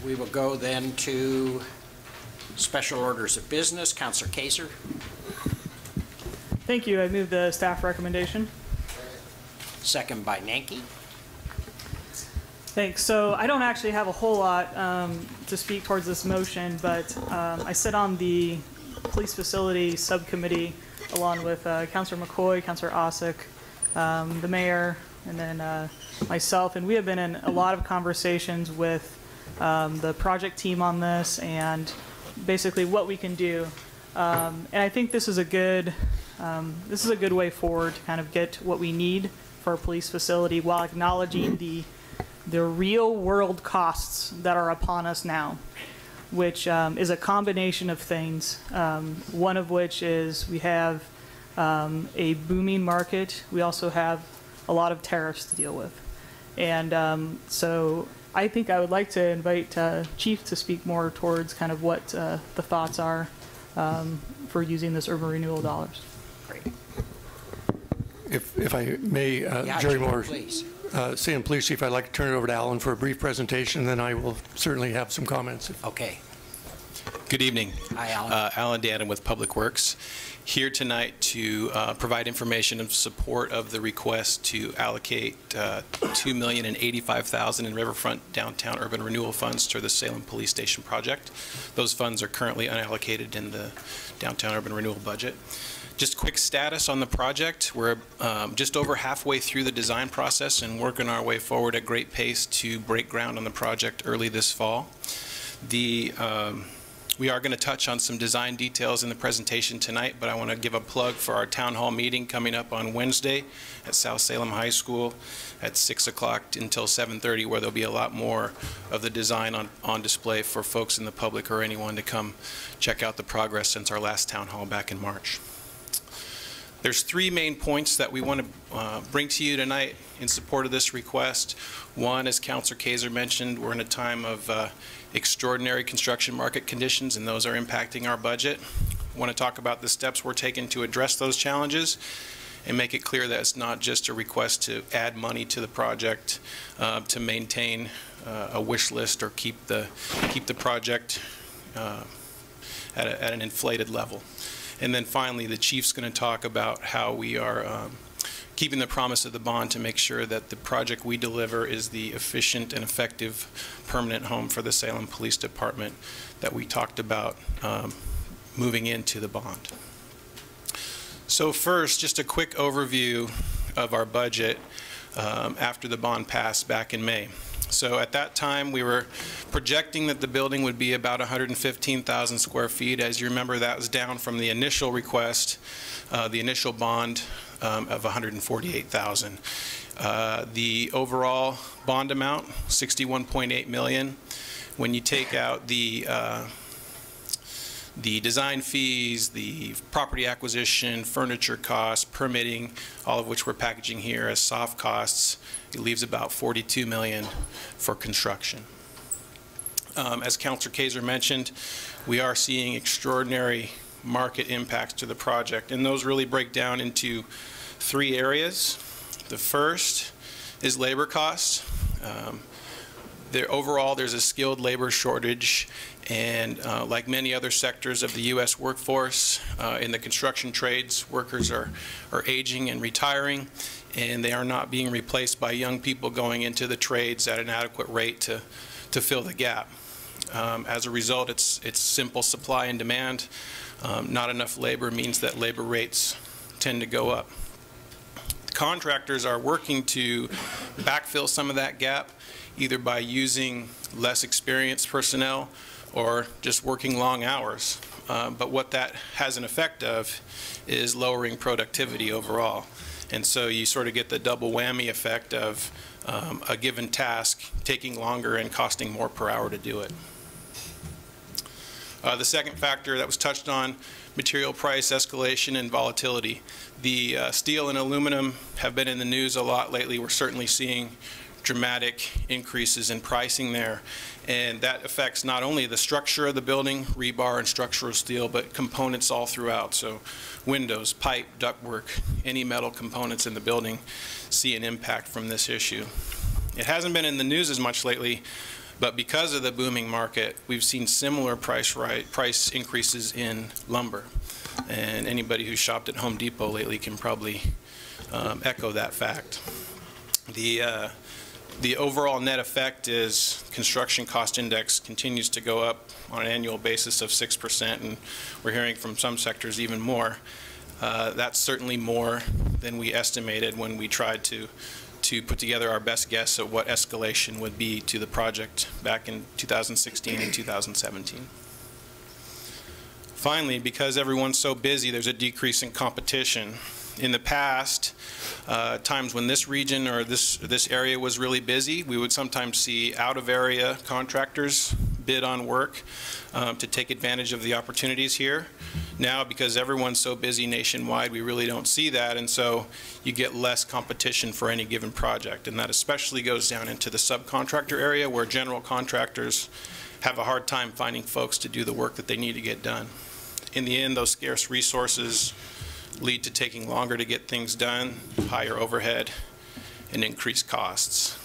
We will go then to special orders of business. Councillor Kaser. Thank you. I move the staff recommendation. Second by Nanke. Thanks. So I don't actually have a whole lot to speak towards this motion, but I sit on the police facility subcommittee along with Councillor McCoy, Councillor Osick, the mayor, and then myself. And we have been in a lot of conversations with the project team on this and basically what we can do. And I think this is a good way forward to kind of get what we need for our police facility while acknowledging the real world costs that are upon us now, which is a combination of things. One of which is we have a booming market. We also have a lot of tariffs to deal with. And so I think I would like to invite Chief to speak more towards kind of what the thoughts are for using this urban renewal dollars. Great. If I may, Jerry Moore, Salem Police Chief, I'd like to turn it over to Alan for a brief presentation, and then I will certainly have some comments. Okay. Good evening. Hi, Alan. Allen Dannen with Public Works, here tonight to provide information in support of the request to allocate $2,085,000 in Riverfront Downtown Urban Renewal Funds to the Salem Police Station project. Those funds are currently unallocated in the Downtown Urban Renewal budget. Just quick status on the project. We're just over halfway through the design process and working our way forward at great pace to break ground on the project early this fall. We are going to touch on some design details in the presentation tonight, but I want to give a plug for our town hall meeting coming up on Wednesday at South Salem High School at 6 o'clock until 7:30, where there'll be a lot more of the design on display for folks in the public or anyone to come check out the progress since our last town hall back in March. There's three main points that we want to bring to you tonight in support of this request. One, as Councillor Kaser mentioned, we're in a time of extraordinary construction market conditions, and those are impacting our budget. I want to talk about the steps we're taking to address those challenges and make it clear that it's not just a request to add money to the project to maintain a wish list or keep the project at an inflated level. And then finally, the Chief's going to talk about how we are keeping the promise of the bond to make sure that the project we deliver is the efficient and effective permanent home for the Salem Police Department that we talked about moving into the bond. So first, just a quick overview of our budget after the bond passed back in May. So at that time, we were projecting that the building would be about 115,000 square feet. As you remember, that was down from the initial request, the initial bond of 148,000. The overall bond amount, $61.8 million. When you take out the design fees, the property acquisition, furniture costs, permitting, all of which we're packaging here as soft costs, it leaves about $42 million for construction. As Councillor Kaser mentioned, we are seeing extraordinary market impacts to the project, and those really break down into three areas. The first is labor costs. Overall, there's a skilled labor shortage, and like many other sectors of the U.S. workforce, in the construction trades, workers are aging and retiring, and they are not being replaced by young people going into the trades at an adequate rate to fill the gap. As a result, it's simple supply and demand. Not enough labor means that labor rates tend to go up. Contractors are working to backfill some of that gap, either by using less experienced personnel or just working long hours. But what that has an effect of is lowering productivity overall. And so you sort of get the double whammy effect of a given task taking longer and costing more per hour to do it. The second factor that was touched on, material price escalation and volatility. The steel and aluminum have been in the news a lot lately. We're certainly seeing dramatic increases in pricing there, and that affects not only the structure of the building, rebar and structural steel, but components all throughout. So windows, pipe, ductwork, any metal components in the building see an impact from this issue. It hasn't been in the news as much lately, But because of the booming market, we've seen similar price increases in lumber. And anybody who's shopped at Home Depot lately can probably echo that fact. The overall net effect is construction cost index continues to go up on an annual basis of 6%, and we're hearing from some sectors even more. That's certainly more than we estimated when we tried to put together our best guess at what escalation would be to the project back in 2016 and 2017. Finally, because everyone's so busy, there's a decrease in competition. In the past, times when this region or this area was really busy, we would sometimes see out-of-area contractors bid on work to take advantage of the opportunities here. Now, because everyone's so busy nationwide, we really don't see that, and so you get less competition for any given project. And that especially goes down into the subcontractor area, where general contractors have a hard time finding folks to do the work that they need to get done. In the end, those scarce resources lead to taking longer to get things done, higher overhead, and increased costs.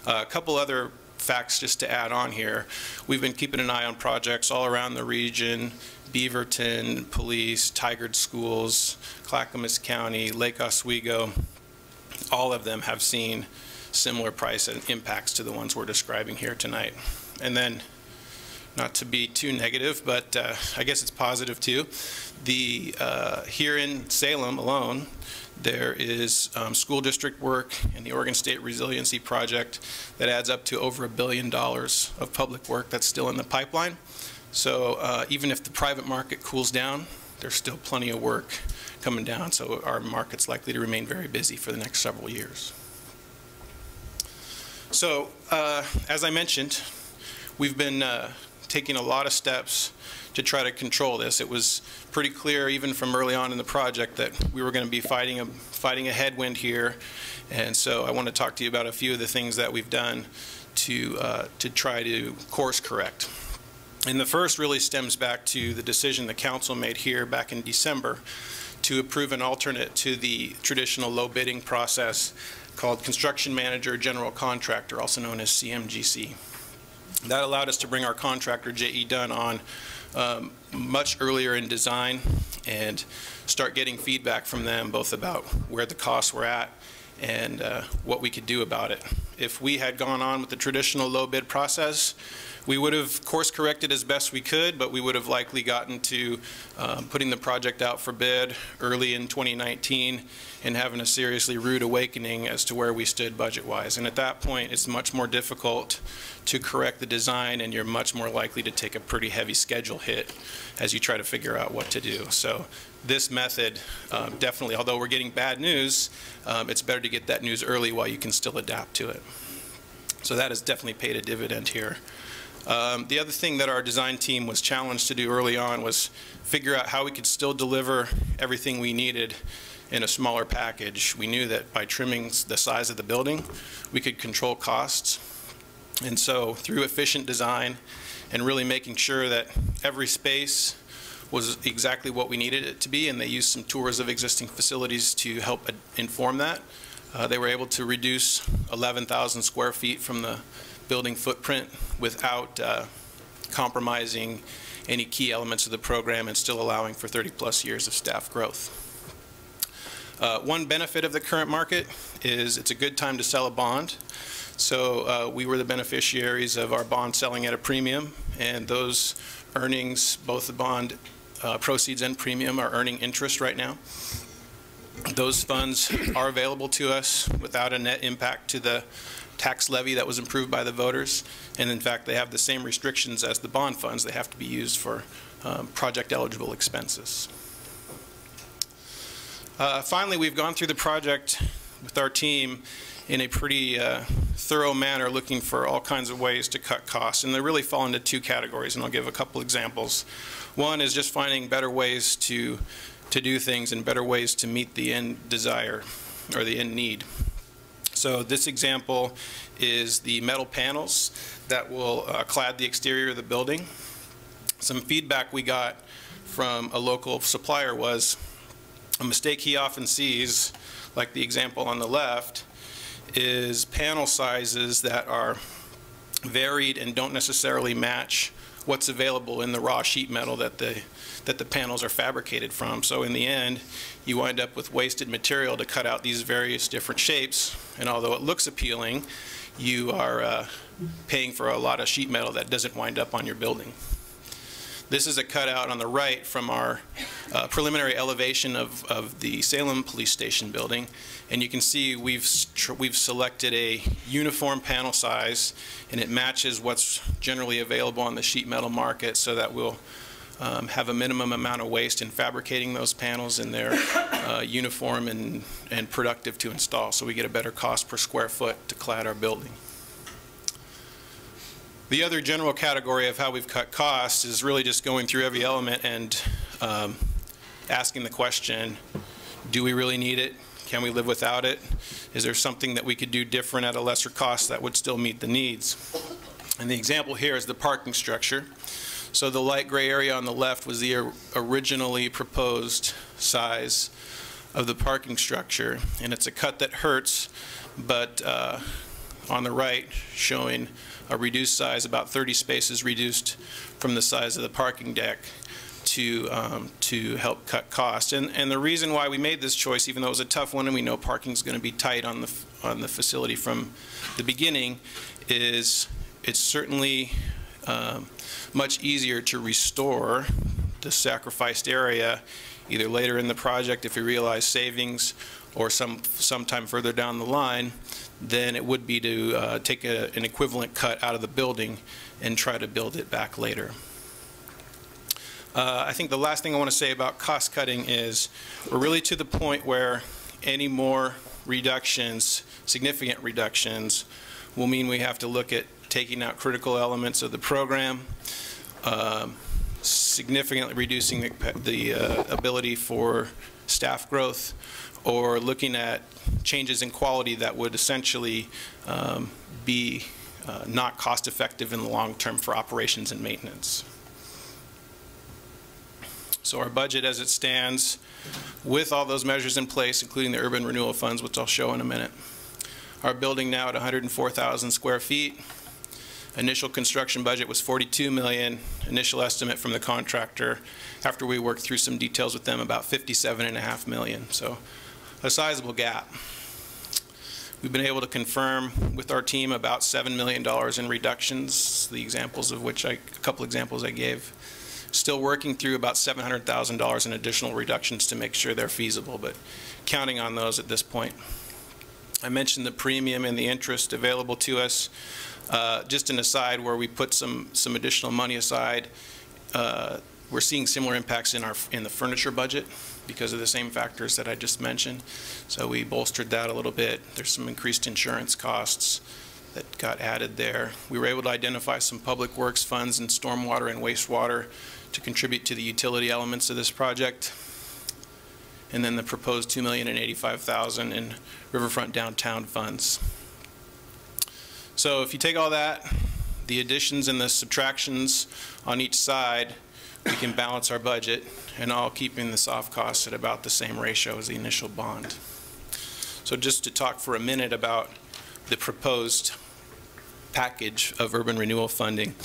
A couple other facts just to add on here. We've been keeping an eye on projects all around the region: Beaverton Police, Tigard Schools, Clackamas County, Lake Oswego. All of them have seen similar price and impacts to the ones we're describing here tonight. And then, not to be too negative, but I guess it's positive too. Here in Salem alone, there is school district work and the Oregon State Resiliency Project that adds up to over $1 billion of public work that's still in the pipeline. So even if the private market cools down, there's still plenty of work coming down. So our market's likely to remain very busy for the next several years. So as I mentioned, we've been taking a lot of steps to try to control this. It was pretty clear even from early on in the project that we were going to be fighting a headwind here, and so I want to talk to you about a few of the things that we've done to try to course correct. And the first really stems back to the decision the council made here back in December to approve an alternate to the traditional low bidding process called Construction Manager General Contractor, also known as CMGC. That allowed us to bring our contractor, J.E. Dunn, on much earlier in design and start getting feedback from them both about where the costs were at and what we could do about it. If we had gone on with the traditional low bid process, we would have course corrected as best we could, but we would have likely gotten to putting the project out for bid early in 2019 and having a seriously rude awakening as to where we stood budget-wise. And at that point, it's much more difficult to correct the design, and you're much more likely to take a pretty heavy schedule hit as you try to figure out what to do. So this method definitely, although we're getting bad news, it's better to get that news early while you can still adapt to it. So that has definitely paid a dividend here. The other thing that our design team was challenged to do early on was figure out how we could still deliver everything we needed in a smaller package. We knew that by trimming the size of the building, we could control costs. And so through efficient design and really making sure that every space was exactly what we needed it to be, and they used some tours of existing facilities to help inform that, they were able to reduce 11,000 square feet from the building footprint without compromising any key elements of the program and still allowing for 30+ years of staff growth. One benefit of the current market is it's a good time to sell a bond. So we were the beneficiaries of our bond selling at a premium, and those earnings, both the bond proceeds and premium, are earning interest right now. Those funds are available to us without a net impact to the tax levy that was approved by the voters, and in fact they have the same restrictions as the bond funds. They have to be used for project eligible expenses. Finally, we've gone through the project with our team in a pretty thorough manner, looking for all kinds of ways to cut costs, and they really fall into two categories, and I'll give a couple examples. One is just finding better ways to do things and better ways to meet the end desire or the end need. So this example is the metal panels that will clad the exterior of the building. Some feedback we got from a local supplier was a mistake he often sees, like the example on the left, is panel sizes that are varied and don't necessarily match what's available in the raw sheet metal that the panels are fabricated from. So in the end, you wind up with wasted material to cut out these various different shapes, and although it looks appealing, you are paying for a lot of sheet metal that doesn't wind up on your building. This is a cutout on the right from our preliminary elevation of the Salem Police Station building, and you can see we've selected a uniform panel size, and it matches what's generally available on the sheet metal market, so that we'll have a minimum amount of waste in fabricating those panels, and they're uniform and productive to install, so we get a better cost per square foot to clad our building. The other general category of how we've cut costs is really just going through every element and asking the question, do we really need it? Can we live without it? Is there something that we could do different at a lesser cost that would still meet the needs? And the example here is the parking structure. So the light gray area on the left was the originally proposed size of the parking structure, and it's a cut that hurts, but on the right showing a reduced size, about 30 spaces reduced from the size of the parking deck to help cut costs. And the reason why we made this choice, even though it was a tough one and we know parking is going to be tight on the facility from the beginning, is it's certainly much easier to restore the sacrificed area either later in the project if we realize savings, or sometime further down the line, than it would be to take an equivalent cut out of the building and try to build it back later. I think the last thing I want to say about cost cutting is we're really to the point where any more reductions, significant reductions, will mean we have to look at taking out critical elements of the program, significantly reducing the ability for staff growth, or looking at changes in quality that would essentially be not cost effective in the long term for operations and maintenance. So our budget as it stands, with all those measures in place, including the urban renewal funds, which I'll show in a minute. Our building now at 104,000 square feet. Initial construction budget was $42 million. Initial estimate from the contractor, after we worked through some details with them, about $57.5 million. So a sizable gap. We've been able to confirm with our team about $7 million in reductions, the examples of which a couple examples I gave. Still working through about $700,000 in additional reductions to make sure they're feasible, but counting on those at this point. I mentioned the premium and the interest available to us. Just an aside, where we put some additional money aside, we're seeing similar impacts in the furniture budget because of the same factors that I just mentioned. So we bolstered that a little bit. There's some increased insurance costs that got added there. We were able to identify some public works funds and stormwater and wastewater to contribute to the utility elements of this project. And then the proposed $2,085,000 in Riverfront downtown funds. So if you take all that, the additions and the subtractions on each side, we can balance our budget, and all keeping the soft costs at about the same ratio as the initial bond. So just to talk for a minute about the proposed package of urban renewal funding.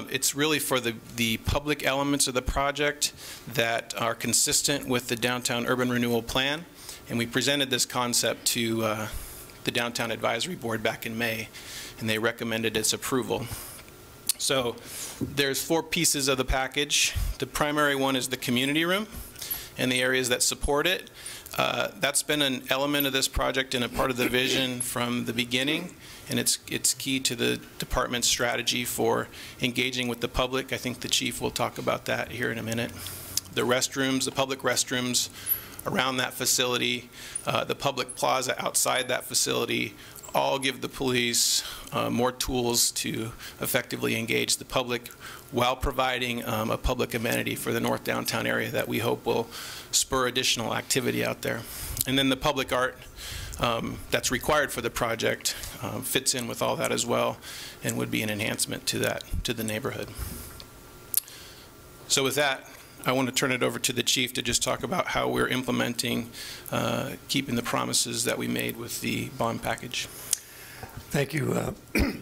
It's really for the public elements of the project that are consistent with the Downtown Urban Renewal Plan, and we presented this concept to the Downtown Advisory Board back in May, and they recommended its approval. So there's 4 pieces of the package. The primary one is the community room and the areas that support it. That's been an element of this project and a part of the vision from the beginning, and it's key to the department's strategy for engaging with the public. I think the chief will talk about that here in a minute. The restrooms, the public restrooms around that facility, the public plaza outside that facility, all give the police more tools to effectively engage the public while providing a public amenity for the North Downtown area that we hope will spur additional activity out there. And then the public art that's required for the project fits in with all that as well, and would be an enhancement to that, to the neighborhood. So with that, I want to turn it over to the chief to just talk about how we're implementing, keeping the promises that we made with the bond package. Thank you,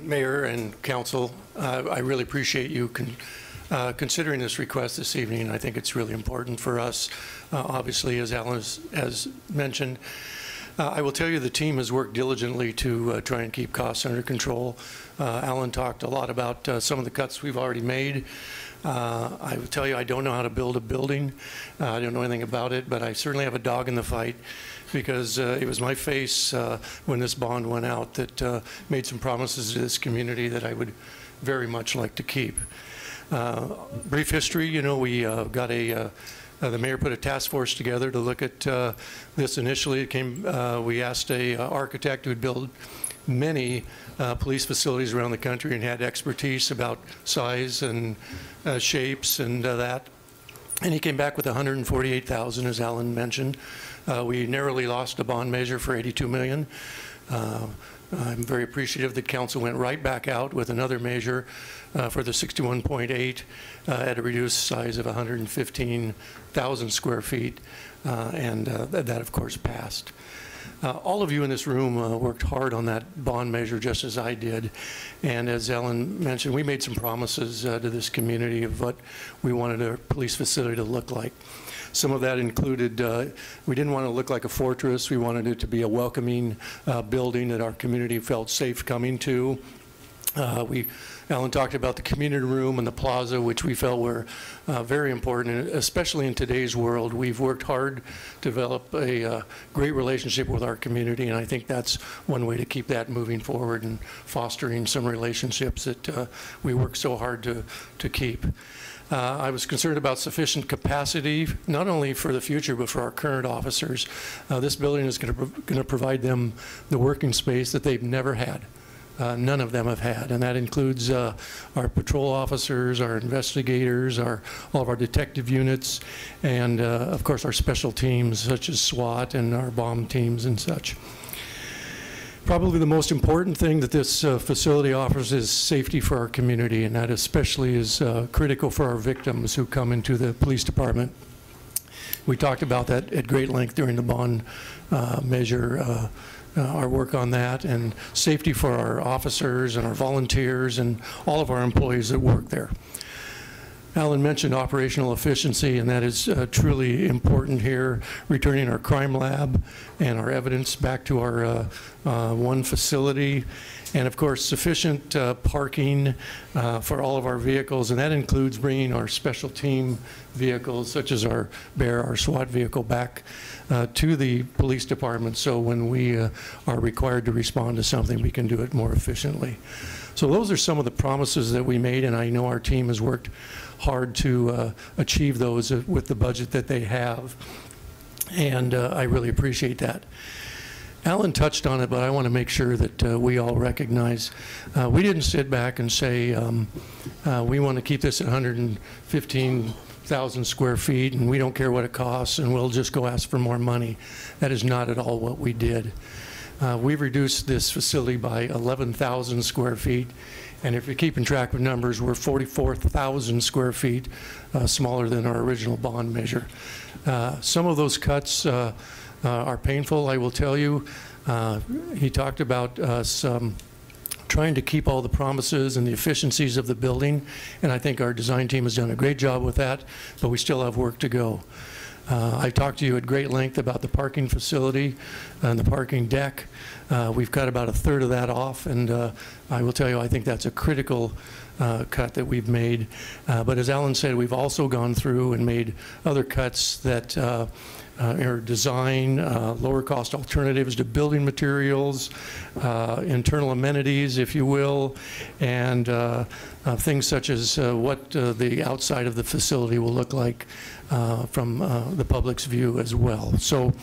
Mayor and Council. I really appreciate you considering this request this evening. I think it's really important for us. Obviously, as Alan has mentioned, I will tell you the team has worked diligently to try and keep costs under control. Alan talked a lot about some of the cuts we've already made. I will tell you I don't know how to build a building. I don't know anything about it, but I certainly have a dog in the fight, because it was my face when this bond went out that made some promises to this community that I would very much like to keep. Brief history, you know, we got the mayor put a task force together to look at this initially. We asked a architect who would build many police facilities around the country and had expertise about size and shapes and that. And he came back with $148,000, as Alan mentioned. We narrowly lost a bond measure for $82 million. I'm very appreciative that council went right back out with another measure for the 61.8 at a reduced size of 115,000 square feet, and that of course passed. All of you in this room worked hard on that bond measure, just as I did. And as Ellen mentioned, we made some promises to this community of what we wanted our police facility to look like. Some of that included, we didn't want to look like a fortress. We wanted it to be a welcoming building that our community felt safe coming to. Alan talked about the community room and the plaza, which we felt were very important, especially in today's world. We've worked hard to develop a great relationship with our community, and I think that's one way to keep that moving forward and fostering some relationships that we work so hard to keep. I was concerned about sufficient capacity, not only for the future, but for our current officers. This building is going to provide them the working space that they've never had. None of them have had, and that includes our patrol officers, our investigators, all of our detective units, and of course our special teams such as SWAT and our bomb teams and such. Probably the most important thing that this facility offers is safety for our community, and that especially is critical for our victims who come into the police department. We talked about that at great length during the bond measure, our work on that, and safety for our officers and our volunteers and all of our employees that work there. Alan mentioned operational efficiency, and that is truly important here, returning our crime lab and our evidence back to our one facility, and of course sufficient parking for all of our vehicles, and that includes bringing our special team vehicles such as our Bear, our SWAT vehicle, back to the police department, so when we are required to respond to something, we can do it more efficiently. So those are some of the promises that we made, and I know our team has worked hard to achieve those with the budget that they have, and I really appreciate that. Alan touched on it, but I want to make sure that we all recognize we didn't sit back and say we want to keep this at 115,000 square feet and we don't care what it costs and we'll just go ask for more money. That is not at all what we did. We've reduced this facility by 11,000 square feet, and if you're keeping track of numbers, we're 44,000 square feet smaller than our original bond measure. Some of those cuts are painful, I will tell you. He talked about us trying to keep all the promises and the efficiencies of the building, and I think our design team has done a great job with that, but we still have work to go. I talked to you at great length about the parking facility and the parking deck. We've cut about a third of that off, and I will tell you, I think that's a critical cut that we've made. But as Alan said, we've also gone through and made other cuts that are design, lower cost alternatives to building materials, internal amenities, if you will, and things such as what the outside of the facility will look like from the public's view as well. So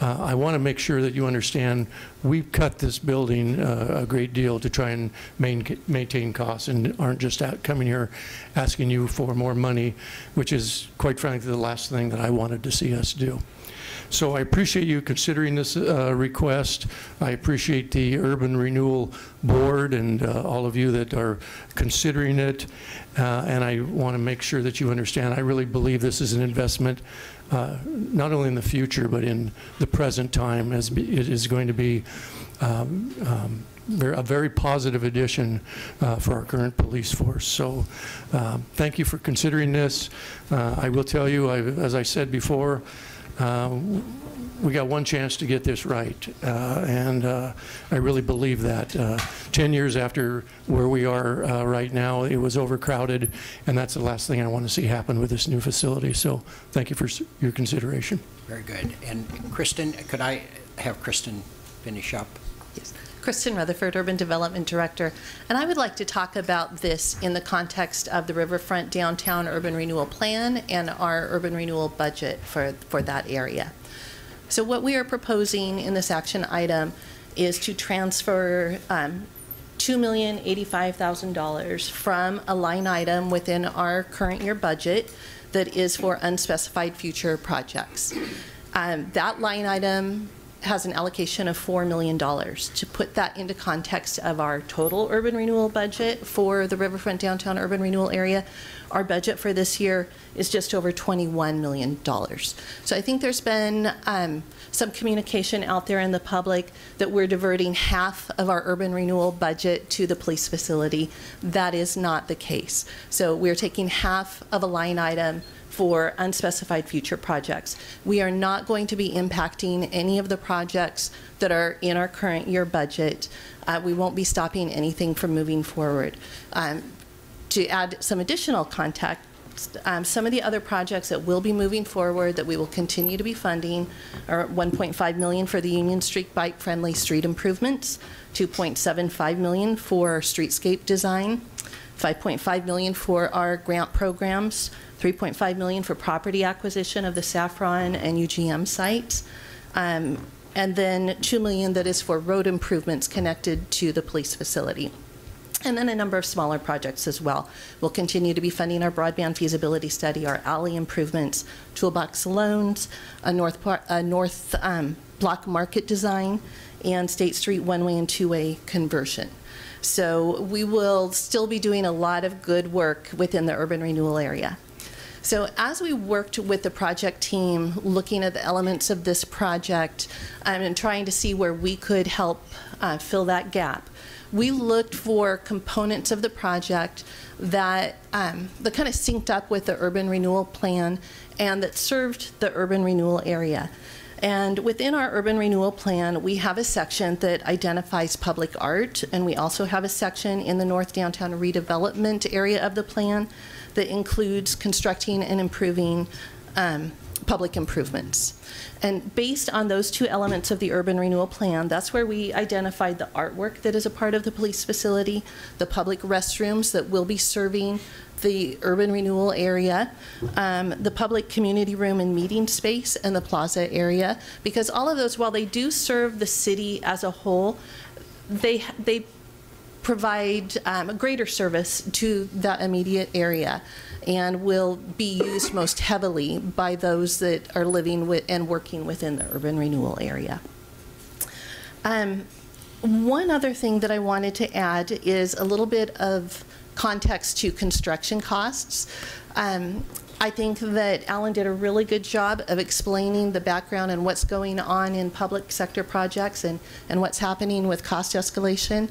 I want to make sure that you understand we've cut this building a great deal to try and maintain costs and aren't just coming here asking you for more money, which is quite frankly the last thing that I wanted to see us do. So I appreciate you considering this request. I appreciate the Urban Renewal Board and all of you that are considering it. And I want to make sure that you understand I really believe this is an investment not only in the future but in the present time, as it is going to be a very positive addition for our current police force. So thank you for considering this. I will tell you, as I said before, we got one chance to get this right, and I really believe that. 10 years after where we are right now, it was overcrowded, and that's the last thing I want to see happen with this new facility. So thank you for your consideration. Very good. And Kristin, could I have Kristin finish up? Yes. Kristin, Retherford, Urban Development Director, and I would like to talk about this in the context of the Riverfront Downtown Urban Renewal Plan and our urban renewal budget for that area. So what we are proposing in this action item is to transfer $2,085,000 from a line item within our current year budget that is for unspecified future projects. That line item has an allocation of $4 million. To put that into context of our total urban renewal budget for the Riverfront Downtown Urban Renewal area, our budget for this year is just over $21 million. So I think there's been some communication out there in the public that we're diverting half of our urban renewal budget to the police facility. That is not the case. So we're taking half of a line item for unspecified future projects. We are not going to be impacting any of the projects that are in our current year budget. We won't be stopping anything from moving forward. To add some additional context, some of the other projects that will be moving forward that we will continue to be funding are $1.5 million for the Union Street bike-friendly street improvements, $2.75 million for streetscape design, $5.5 million for our grant programs, $3.5 million for property acquisition of the Saffron and UGM sites, and then $2 million that is for road improvements connected to the police facility. And then a number of smaller projects as well. We'll continue to be funding our broadband feasibility study, our alley improvements, toolbox loans, a north block market design, and State Street one-way and two-way conversion. So we will still be doing a lot of good work within the urban renewal area. So as we worked with the project team, looking at the elements of this project and trying to see where we could help fill that gap, we looked for components of the project that kind of synced up with the urban renewal plan and that served the urban renewal area. And within our urban renewal plan, we have a section that identifies public art, and we also have a section in the North Downtown redevelopment area of the plan that includes constructing and improving public improvements. And based on those two elements of the urban renewal plan, that's where we identified the artwork that is a part of the police facility, the public restrooms that will be serving the urban renewal area, the public community room and meeting space, and the plaza area, because all of those, while they do serve the city as a whole, they provide a greater service to that immediate area and will be used most heavily by those that are living with and working within the urban renewal area. One other thing that I wanted to add is a little bit of context to construction costs. I think that Alan did a really good job of explaining the background and what's going on in public sector projects and what's happening with cost escalation.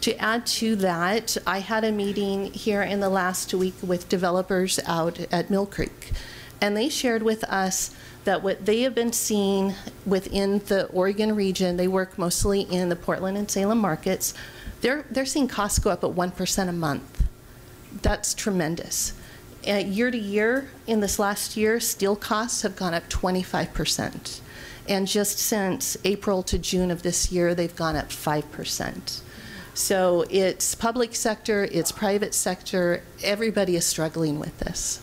To add to that, I had a meeting here in the last week with developers out at Mill Creek, and they shared with us that what they have been seeing within the Oregon region, they work mostly in the Portland and Salem markets, they're seeing costs go up at 1% a month. That's tremendous. Year to year, in this last year, steel costs have gone up 25%. And just since April to June of this year, they've gone up 5%. So it's public sector, it's private sector, everybody is struggling with this.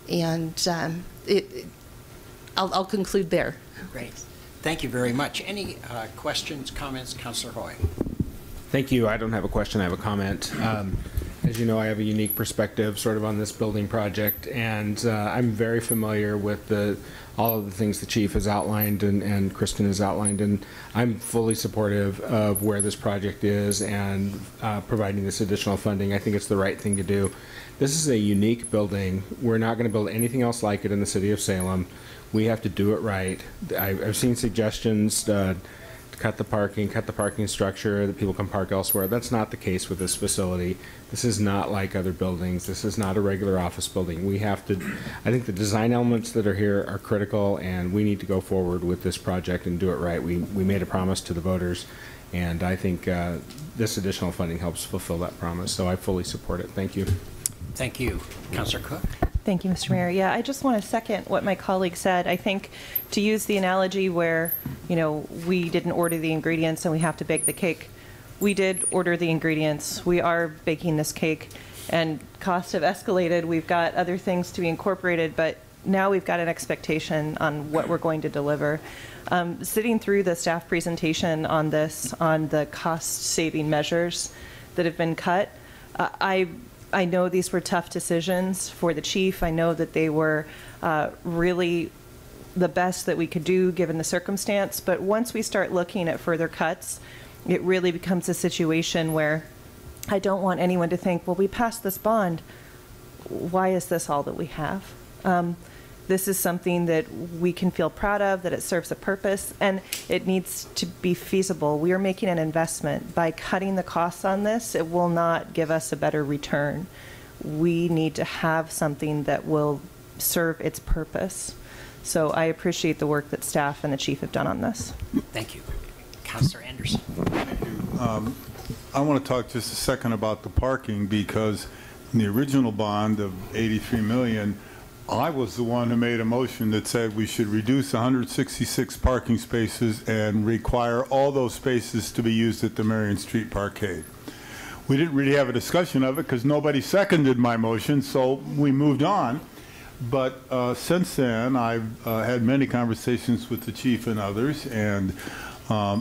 And I'll conclude there. Great. Thank you very much. Any questions, comments? Councilor Hoy. Thank you. I don't have a question, I have a comment. As you know, I have a unique perspective sort of on this building project, and I'm very familiar with all of the things the chief has outlined and Kristin has outlined, and I'm fully supportive of where this project is and providing this additional funding. I think it's the right thing to do. This is a unique building. We're not going to build anything else like it in the city of Salem. We have to do it right. I've seen suggestions cut the parking structure, that people can park elsewhere. That's not the case with this facility. This is not like other buildings. This is not a regular office building. We have to, I think the design elements that are here are critical, and we need to go forward with this project and do it right. We made a promise to the voters, and I think this additional funding helps fulfill that promise, so I fully support it. Thank you. Thank you. Councillor Cook? Thank you, Mr. Mayor. Yeah, I just want to second what my colleague said. I think to use the analogy where, you know, we didn't order the ingredients and we have to bake the cake, we did order the ingredients. We are baking this cake, and costs have escalated. We've got other things to be incorporated, but now we've got an expectation on what we're going to deliver. Sitting through the staff presentation on this, on the cost-saving measures that have been cut, I know these were tough decisions for the chief. I know that they were really the best that we could do given the circumstance. But once we start looking at further cuts, it really becomes a situation where I don't want anyone to think, well, we passed this bond. Why is this all that we have? This is something that we can feel proud of, that it serves a purpose, and it needs to be feasible. We are making an investment. By cutting the costs on this, it will not give us a better return. We need to have something that will serve its purpose. So I appreciate the work that staff and the chief have done on this. Thank you. Councillor Anderson. I want to talk just a second about the parking, because in the original bond of $83 million, I was the one who made a motion that said we should reduce 166 parking spaces and require all those spaces to be used at the Marion Street Parkade. We didn't really have a discussion of it because nobody seconded my motion, so we moved on. But since then, I've had many conversations with the chief and others, and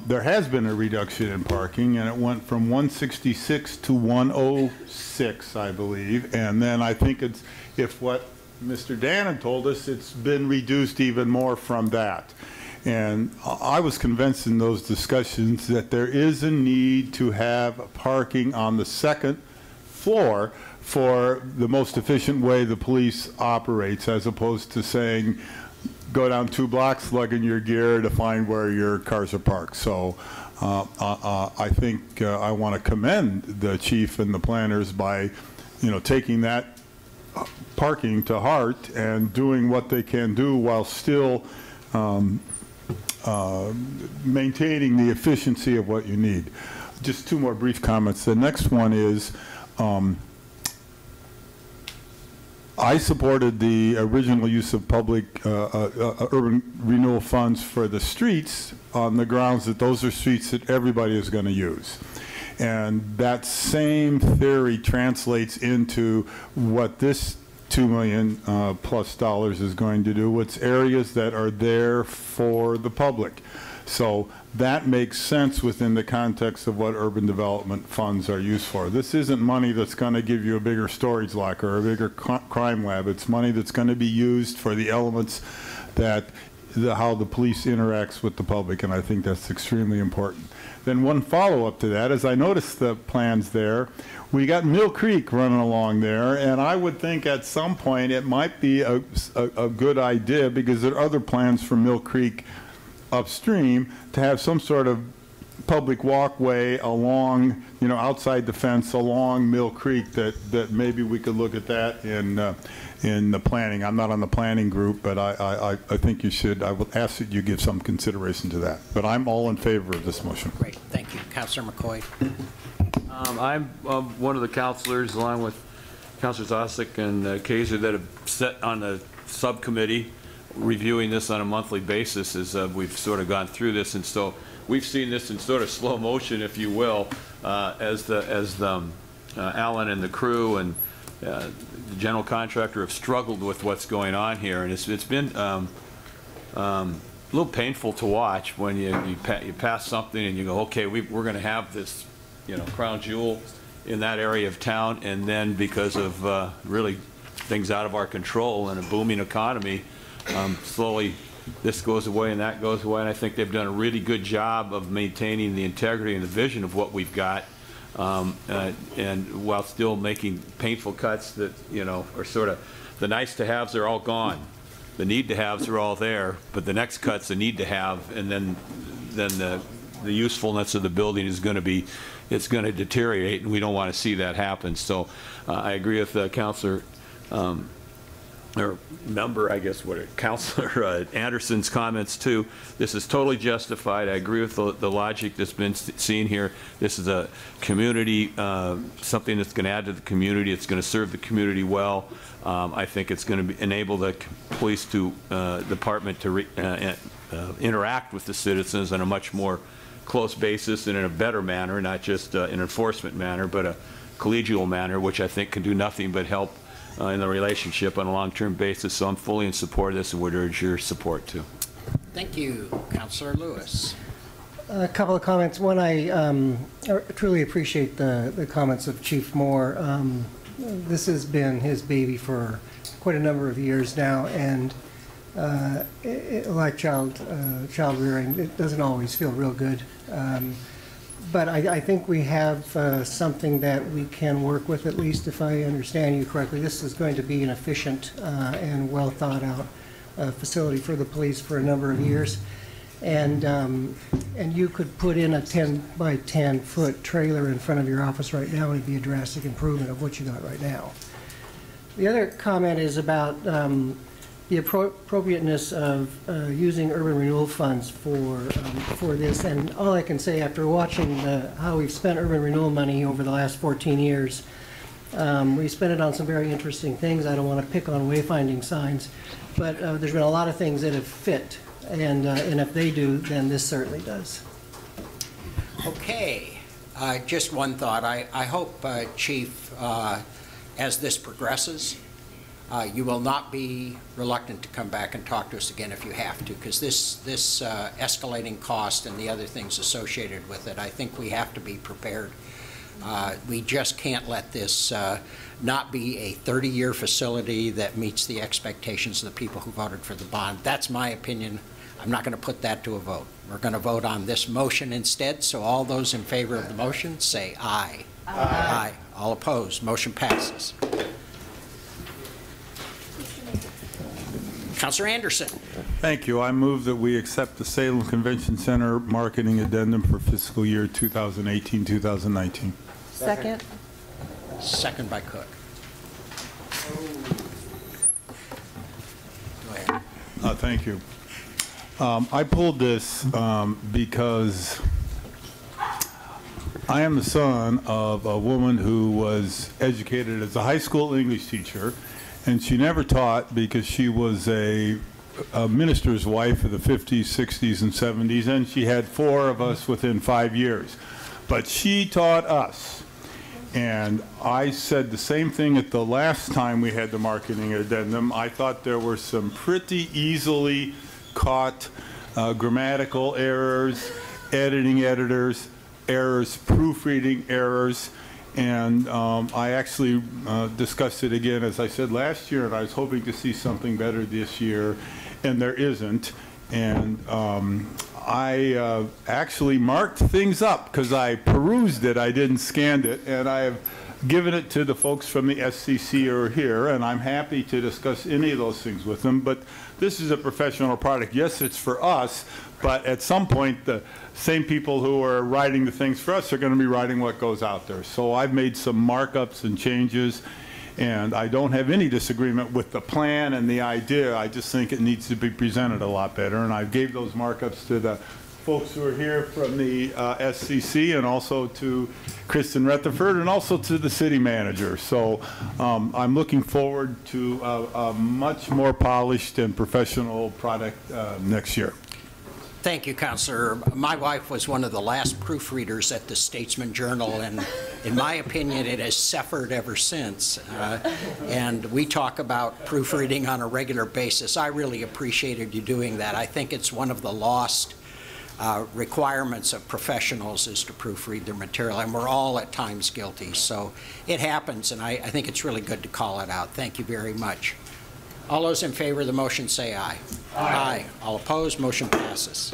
there has been a reduction in parking, and it went from 166 to 106, I believe. And then I think it's, if what Mr. Dannen told us, it's been reduced even more from that. And I was convinced in those discussions that there is a need to have parking on the second floor for the most efficient way the police operates, as opposed to saying, go down 2 blocks lugging your gear to find where your cars are parked. So I think I want to commend the chief and the planners by, you know, taking that parking to heart and doing what they can do while still maintaining the efficiency of what you need. Just 2 more brief comments. The next one is I supported the original use of public urban renewal funds for the streets on the grounds that those are streets that everybody is going to use. And that same theory translates into what this $2 million plus is going to do. It's areas that are there for the public. So that makes sense within the context of what urban development funds are used for. This isn't money that's going to give you a bigger storage locker or a bigger crime lab. It's money that's going to be used for the elements that how the police interacts with the public, and I think that's extremely important. Then one follow-up to that is I noticed the plans there. We got Mill Creek running along there, and I would think at some point it might be a good idea, because there are other plans for Mill Creek upstream, to have some sort of public walkway along, you know, outside the fence along Mill Creek, that maybe we could look at that in the planning. I'm not on the planning group, but I think you should. I will ask that you give some consideration to that. But I'm all in favor of this motion. Great, thank you. Councillor McCoy. I'm one of the councilors, along with Councilors Osick and Kaiser, that have sat on the subcommittee reviewing this on a monthly basis as we've sort of gone through this. And so we've seen this in sort of slow motion, if you will, as Alan and the crew and the general contractor have struggled with what's going on here, and it's been a little painful to watch when you pass something and you go, okay, we're going to have this, you know, crown jewel in that area of town, and then because of really things out of our control and a booming economy, slowly this goes away and that goes away. And I think they've done a really good job of maintaining the integrity and the vision of what we've got. And while still making painful cuts that, you know, are sort of, the nice to haves are all gone. The need to haves are all there, but the next cut's a need to have, and then the the usefulness of the building is going to be, it's going to deteriorate, and we don't want to see that happen. So I agree with Councilor or member, I guess, Councilor Anderson's comments too. This is totally justified. I agree with the logic that's been seen here. This is a community, something that's going to add to the community. It's going to serve the community well. I think it's going to enable the police department to interact with the citizens on a much more close basis and in a better manner, not just an enforcement manner, but a collegial manner, which I think can do nothing but help in the relationship on a long-term basis. So I'm fully in support of this and would urge your support too. Thank you, Councilor Lewis. A couple of comments. One, I truly appreciate the comments of Chief Moore. This has been his baby for quite a number of years now, and like child rearing, it doesn't always feel real good. But I think we have something that we can work with, at least if I understand you correctly. This is going to be an efficient and well thought out facility for the police for a number of years. And you could put in a 10 by 10 foot trailer in front of your office right now, and it'd be a drastic improvement of what you got right now. The other comment is about the appropriateness of using urban renewal funds for this. And all I can say after watching how we've spent urban renewal money over the last 14 years, we spent it on some very interesting things. I don't want to pick on wayfinding signs, but there's been a lot of things that have fit. And if they do, then this certainly does. Okay, just one thought. I hope, Chief, as this progresses, you will not be reluctant to come back and talk to us again if you have to, because this escalating cost and the other things associated with it, I think we have to be prepared. We just can't let this not be a 30-year facility that meets the expectations of the people who voted for the bond. That's my opinion. I'm not going to put that to a vote. We're going to vote on this motion instead, so all those in favor of the motion say aye. Aye. Aye. All opposed, motion passes. Councilor Anderson. Thank you. I move that we accept the Salem Convention Center marketing addendum for fiscal year 2018-2019. Second. Second by Cook. Go ahead. Thank you. I pulled this because I am the son of a woman who was educated as a high school English teacher, and she never taught because she was a minister's wife of the 50s, 60s, and 70s, and she had 4 of us within 5 years. But she taught us. And I said the same thing at the last time we had the marketing addendum. I thought there were some pretty easily caught grammatical errors, editing errors, proofreading errors, and I actually discussed it again, as I said last year, and I was hoping to see something better this year, and there isn't. And I actually marked things up because I perused it, I didn't scan it, and I have given it to the folks from the SCC who are here, and I'm happy to discuss any of those things with them. But this is a professional product. Yes, it's for us, but at some point the same people who are writing the things for us are going to be writing what goes out there. So I've made some markups and changes, and I don't have any disagreement with the plan and the idea. I just think it needs to be presented a lot better, and I gave those markups to the folks who are here from the SCC, and also to Kristin Retherford, and also to the city manager. So I'm looking forward to a much more polished and professional product next year. Thank you, Councilor. My wife was one of the last proofreaders at the Statesman Journal, and in my opinion, it has suffered ever since. And we talk about proofreading on a regular basis. I really appreciated you doing that. I think it's one of the lost requirements of professionals is to proofread their material, and we're all at times guilty. So it happens, and I think it's really good to call it out. Thank you very much. All those in favor of the motion say aye. Aye. All opposed, motion passes.